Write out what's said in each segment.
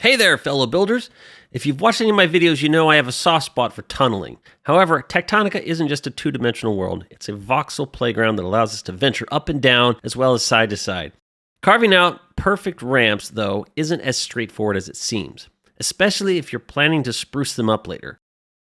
Hey there, fellow builders. If you've watched any of my videos, you know I have a soft spot for tunneling. However, Techtonica isn't just a two-dimensional world. It's a voxel playground that allows us to venture up and down as well as side to side. Carving out perfect ramps, though, isn't as straightforward as it seems, especially if you're planning to spruce them up later.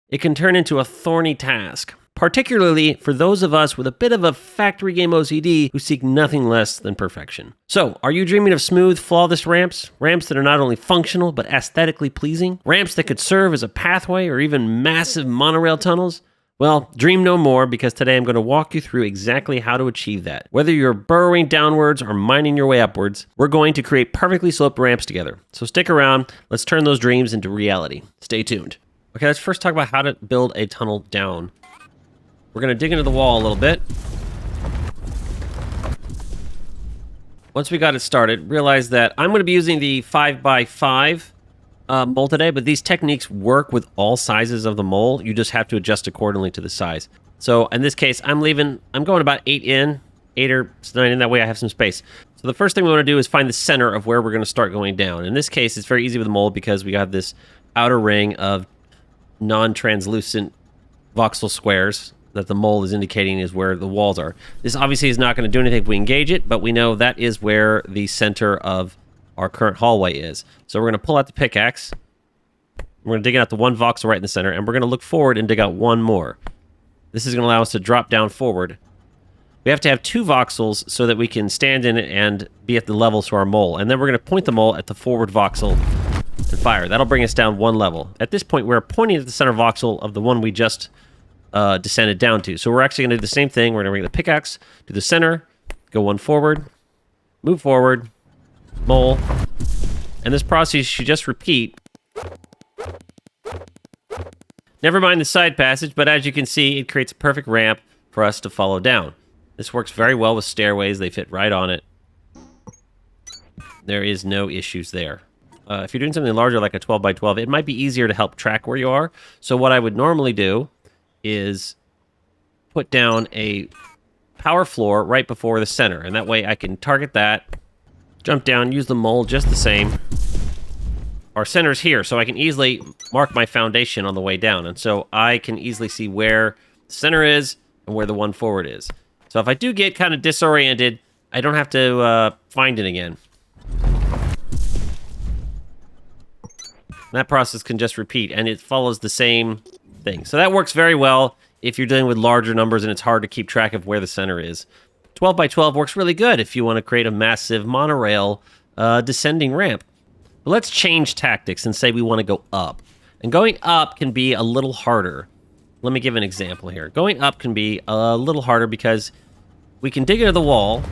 It can turn into a thorny task, particularly for those of us with a bit of a factory game OCD who seek nothing less than perfection. So, are you dreaming of smooth, flawless ramps? Ramps that are not only functional, but aesthetically pleasing? Ramps that could serve as a pathway or even massive monorail tunnels? Well, dream no more, because today I'm going to walk you through exactly how to achieve that. Whether you're burrowing downwards or mining your way upwards, we're going to create perfectly sloped ramps together. So stick around, let's turn those dreams into reality. Stay tuned. Okay, let's first talk about how to build a tunnel down. We're going to dig into the wall a little bit. Once we got it started, realize that I'm going to be using the 5x5 mold today, but these techniques work with all sizes of the mold. You just have to adjust accordingly to the size. So in this case, I'm going about 8 or 9 in, that way I have some space. So the first thing we want to do is find the center of where we're going to start going down. In this case, it's very easy with the mold because we got this outer ring of non-translucent voxel squares that the mold is indicating is where the walls are. This obviously is not going to do anything if we engage it, but we know that is where the center of our current hallway is. So we're going to pull out the pickaxe. We're going to dig out the one voxel right in the center, and we're going to look forward and dig out one more. This is going to allow us to drop down forward. We have to have 2 voxels so that we can stand in it and be at the level to our mole. And then we're going to point the mole at the forward voxel and fire. That'll bring us down 1 level. At this point, we're pointing at the center voxel of the one we just descended down to. So we're actually going to do the same thing. We're going to bring the pickaxe to the center, go 1 forward, move forward, mole, and this process should just repeat. Never mind the side passage, but as you can see, it creates a perfect ramp for us to follow down. This works very well with stairways. They fit right on it. There is no issues there. If you're doing something larger like a 12x12, it might be easier to help track where you are. So what I would normally do is put down a power floor right before the center, and that way I can target that, jump down, use the mold just the same. Our center's here, so I can easily mark my foundation on the way down, and so I can easily see where the center is and where the one forward is. So if I do get kind of disoriented, I don't have to find it again. That process can just repeat, and it follows the same thing. So that works very well if you're dealing with larger numbers and it's hard to keep track of where the center is. 12x12 works really good if you want to create a massive monorail descending ramp. But let's change tactics and say we want to go up. And going up can be a little harder. Let me give an example here. Going up can be a little harder because we can dig into the wall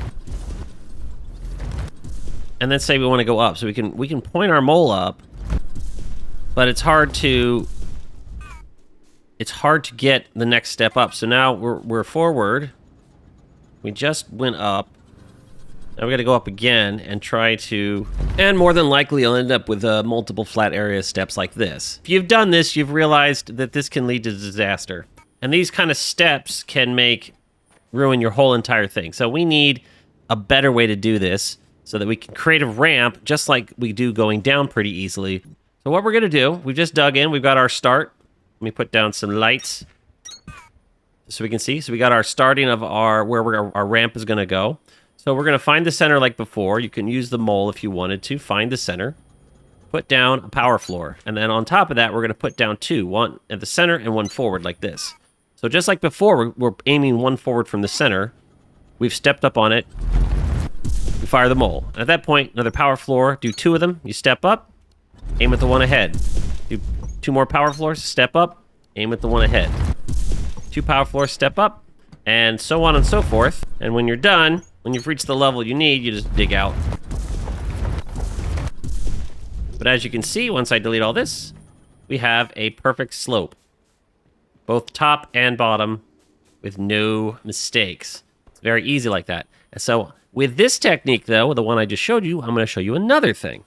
and then say we want to go up. So we can point our mole up, but it's hard to get the next step up. So now we're forward. We just went up. Now we got to go up again and try to... And more than likely, you'll end up with multiple flat area steps like this. If you've done this, you've realized that this can lead to disaster. And these kind of steps can ruin your whole entire thing. So we need a better way to do this so that we can create a ramp just like we do going down pretty easily. So what we're going to do, we've just dug in. We've got our start. Let me put down some lights so we can see. So we got our starting of where our ramp is going to go. So we're going to find the center like before. You can use the mole if you wanted to. Find the center. Put down a power floor. And then on top of that, we're going to put down 2. 1 at the center and 1 forward like this. So just like before, we're aiming 1 forward from the center. We've stepped up on it. We fire the mole. And at that point, another power floor. Do 2 of them. You step up. Aim at the one ahead. Do 2 more power floors, step up, aim at the one ahead. 2 power floors, step up, and so on and so forth. And when you're done, when you've reached the level you need, you just dig out. But as you can see, once I delete all this, we have a perfect slope. Both top and bottom with no mistakes. It's very easy like that. And so with this technique, though, the one I just showed you, I'm going to show you another thing.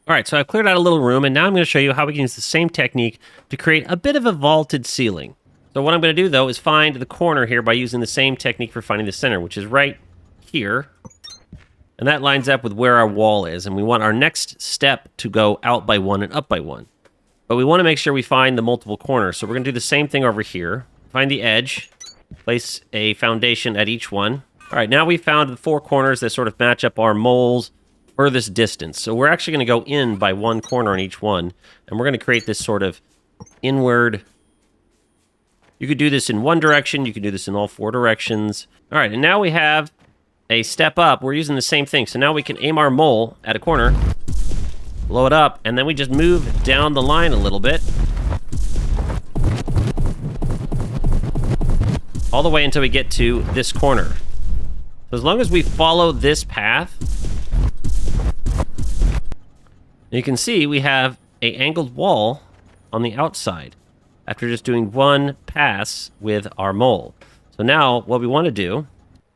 All right, so I've cleared out a little room, and now I'm going to show you how we can use the same technique to create a bit of a vaulted ceiling. So what I'm going to do, though, is find the corner here by using the same technique for finding the center, which is right here. And that lines up with where our wall is. And we want our next step to go out by 1 and up by 1. But we want to make sure we find the multiple corners. So we're going to do the same thing over here. Find the edge. Place a foundation at each one. All right, now we found the 4 corners that sort of match up our mole's furthest distance. So we're actually going to go in by 1 corner on each one. And we're going to create this sort of inward... You could do this in one direction. You could do this in all 4 directions. All right, and now we have a step up. We're using the same thing. So now we can aim our mole at a corner, blow it up, and then we just move down the line a little bit. All the way until we get to this corner. So as long as we follow this path, you can see we have an angled wall on the outside after just doing 1 pass with our mole. So now what we want to do,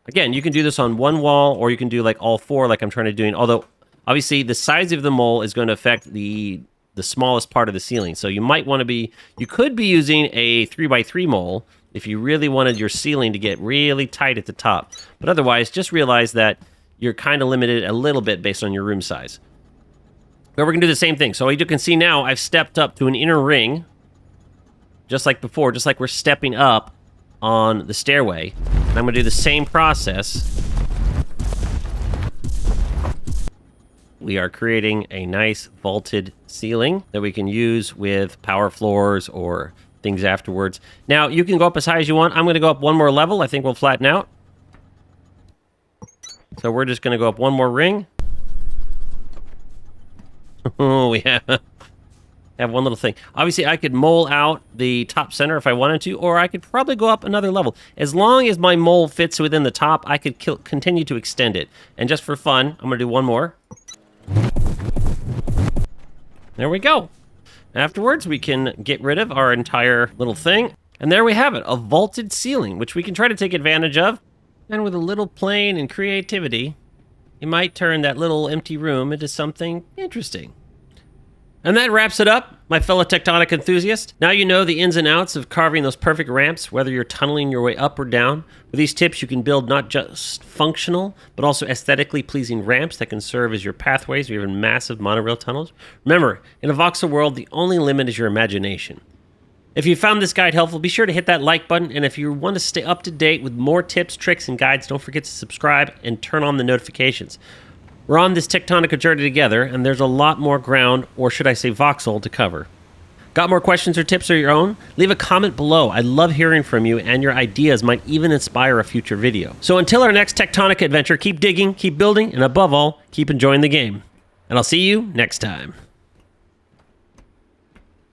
again, you can do this on 1 wall or you can do like all 4 like I'm trying to do. Although obviously the size of the mole is going to affect the smallest part of the ceiling. So you might want to be, you could be using a 3x3 mole if you really wanted your ceiling to get really tight at the top. But otherwise, just realize that you're kind of limited a little bit based on your room size. But we're going to do the same thing. So you can see now I've stepped up to an inner ring, just like before, just like we're stepping up on the stairway. And I'm going to do the same process. We are creating a nice vaulted ceiling that we can use with power floors or things afterwards. Now, you can go up as high as you want. I'm going to go up 1 more level. I think we'll flatten out. So we're just going to go up 1 more ring. Oh, we have 1 little thing. Obviously, I could mole out the top center if I wanted to, or I could probably go up another level. As long as my mole fits within the top, I could continue to extend it. And just for fun, I'm going to do 1 more. There we go. Afterwards, we can get rid of our entire little thing. And there we have it, a vaulted ceiling, which we can try to take advantage of. And with a little playing and creativity, you might turn that little empty room into something interesting. And that wraps it up, my fellow Techtonica enthusiast. Now you know the ins and outs of carving those perfect ramps, whether you're tunneling your way up or down. With these tips, you can build not just functional, but also aesthetically pleasing ramps that can serve as your pathways or even massive monorail tunnels. Remember, in a voxel world, the only limit is your imagination. If you found this guide helpful, be sure to hit that like button. And if you want to stay up to date with more tips, tricks, and guides, don't forget to subscribe and turn on the notifications. We're on this Techtonica journey together, and there's a lot more ground, or should I say voxel, to cover. Got more questions or tips of your own? Leave a comment below. I love hearing from you, and your ideas might even inspire a future video. So until our next Techtonica adventure, keep digging, keep building, and above all, keep enjoying the game. And I'll see you next time.